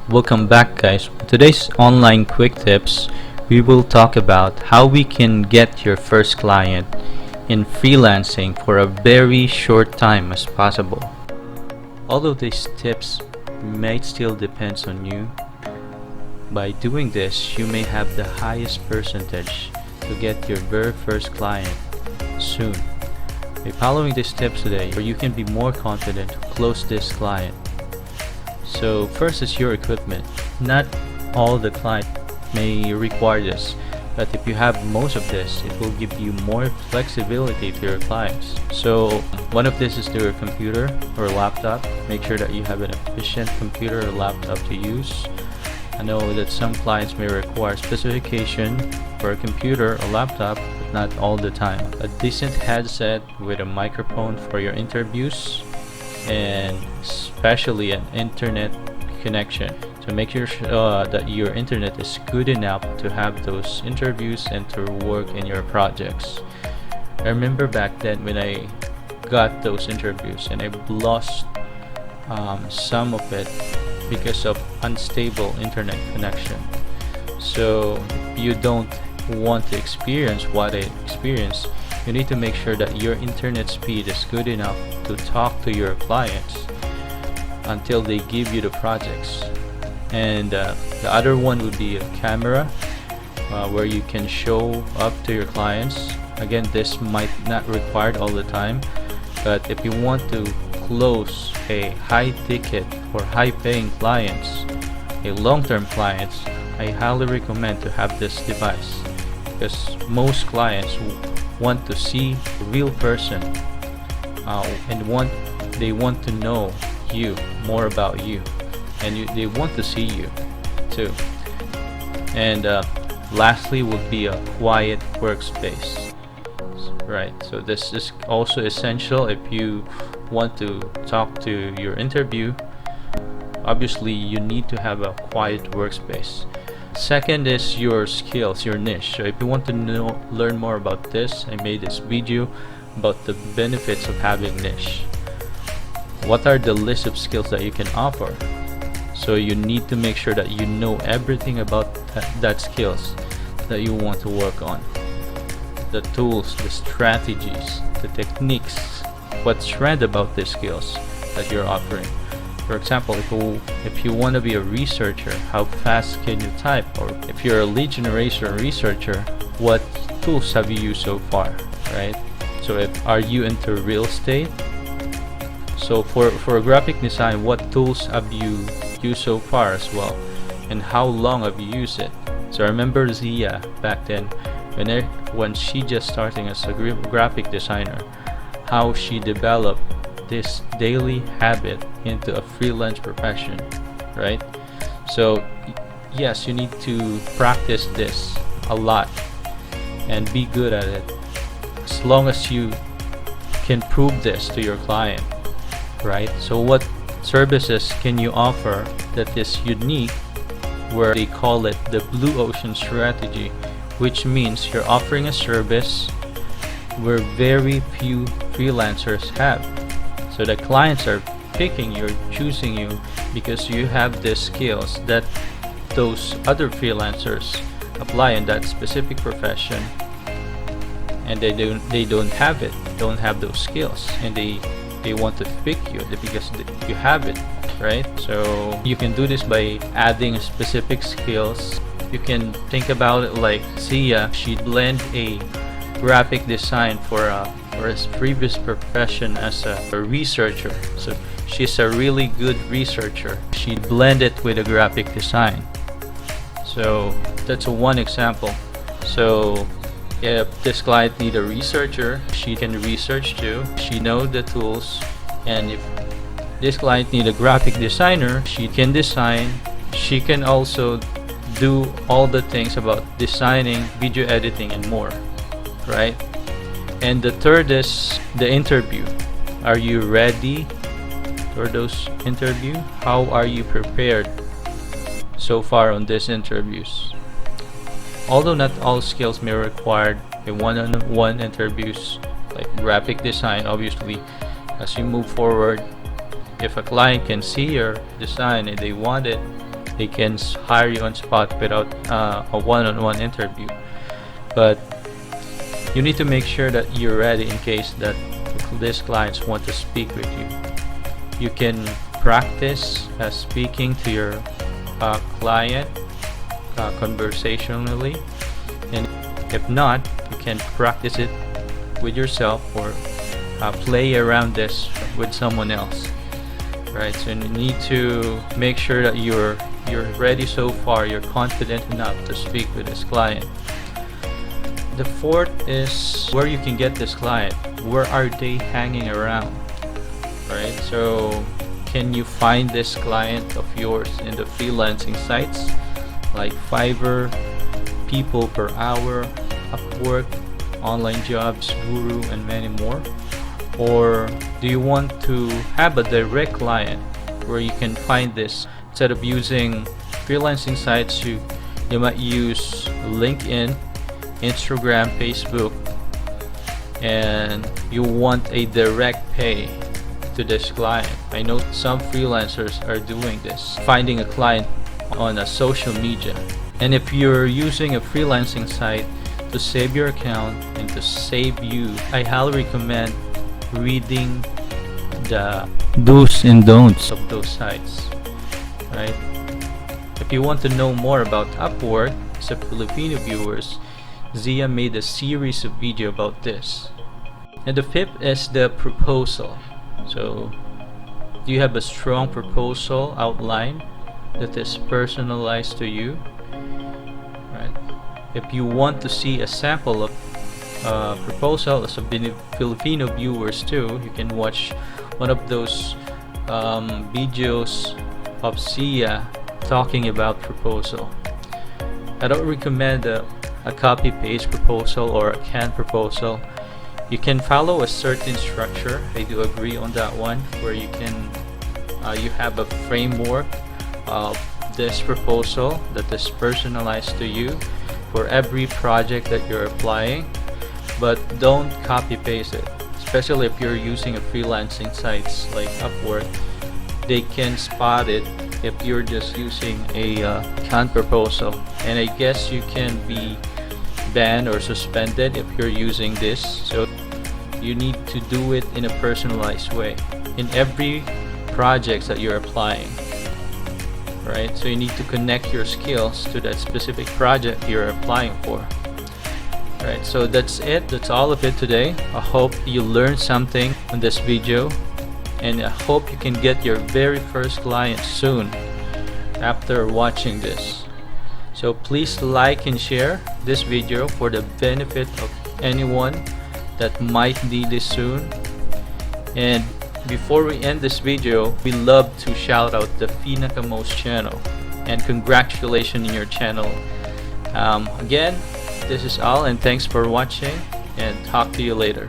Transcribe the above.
Welcome back, guys. Today's online quick tips, we will talk about how we can get your first client in freelancing for a very short time as possible. Although these tips may still depend on you, by doing this, you may have the highest percentage to get your very first client soon. By following these tips today, you can be more confident to close this client. So first is your equipment. Not all the client may require this, but if you have most of this, it will give you more flexibility to your clients. So one of this is your computer or laptop. Make sure that you have an efficient computer or laptop to use. I know that some clients may require specification for a computer or laptop, but not all the time. A decent headset with a microphone for your interviews, and especially an internet connection. So make sure that your internet is good enough to have those interviews and to work in your projects. I remember back then when I got those interviews and I lost some of it because of unstable internet connection. So if you don't want to experience what I experienced, you need to make sure that your internet speed is good enough to talk to your clients until they give you the projects. And the other one would be a camera where you can show up to your clients. Again, this might not required all the time, but if you want to close a high ticket or high paying clients, a long-term clients, I highly recommend to have this device, because most clients want to see a real person and they want to know you, more about you, and they want to see you too. And lastly would be a quiet workspace, right? So this is also essential if you want to talk to your interview. Obviously you need to have a quiet workspace. Second is your skills, your niche. So if you want to learn more about this, I made this video about the benefits of having niche. What are the list of skills that you can offer? So you need to make sure that you know everything about that skills that you want to work on. The tools, the strategies, the techniques, what's trend about these skills that you're offering. For example, if you want to be a researcher, how fast can you type? Or if you're a lead generation researcher, what tools have you used so far, right? So are you into real estate? So for graphic design, what tools have you used so far as well? And how long have you used it? So I remember Zia back then, when she just starting as a graphic designer, how she developed this daily habit into a freelance profession, right? So yes, you need to practice this a lot and be good at it, as long as you can prove this to your client, right? So what services can you offer that is unique, where they call it the blue ocean strategy, which means you're offering a service where very few freelancers have. So the clients are picking you, choosing you, because you have the skills that those other freelancers apply in that specific profession, and they don't have it, don't have those skills, and they want to pick you because you have it, right? So you can do this by adding specific skills. You can think about it like Sia. She blend a graphic design for his previous profession as a researcher. So she's a really good researcher. She blended with a graphic design. So that's one example. So if this client need a researcher, she can research too. She knows the tools. And if this client need a graphic designer, she can design. She can also do all the things about designing, video editing, and more, right? And the third is the interview. Are you ready for those interview? How are you prepared so far on these interviews? Although not all skills may require a one-on-one interviews like graphic design, obviously as you move forward, if a client can see your design and they want it, they can hire you on spot without a one-on-one interview. But you need to make sure that you're ready in case that these clients want to speak with you. You can practice speaking to your client conversationally, and if not, you can practice it with yourself or play around this with someone else, right? So you need to make sure that you're ready so far, you're confident enough to speak with this client. The fourth is where you can get this client. Where are they hanging around, right? So can you find this client of yours in the freelancing sites like Fiverr, People Per Hour, Upwork, Online Jobs, Guru, and many more? Or do you want to have a direct client where you can find this? Instead of using freelancing sites, you might use LinkedIn, Instagram, Facebook, and you want a direct pay to this client. I know some freelancers are doing this, finding a client on a social media. And if you're using a freelancing site to save your account and to save you, I highly recommend reading the do's and don'ts of those sites, right? If you want to know more about Upwork, as a Filipino viewers, Zia made a series of video about this. And the fifth is the proposal. So do you have a strong proposal outline that is personalized to you, right? If you want to see a sample of proposal as a Filipino viewers too, you can watch one of those videos of Zia talking about proposal. I don't recommend a copy paste proposal or a canned proposal. You can follow a certain structure. I do agree on that one, where you can you have a framework of this proposal that is personalized to you for every project that you're applying, but don't copy paste it, especially if you're using a freelancing sites like Upwork. They can spot it if you're just using a canned proposal, and I guess you can be banned or suspended if you're using this. So you need to do it in a personalized way in every project that you're applying, right? So you need to connect your skills to that specific project you're applying for, right? So that's it. That's all of it today. I hope you learned something on this video, and I hope you can get your very first client soon after watching this. So please like and share this video for the benefit of anyone that might need this soon. And before we end this video, we love to shout out the Finakamos channel, and congratulations in your channel. Again, this is Al, and thanks for watching, and talk to you later.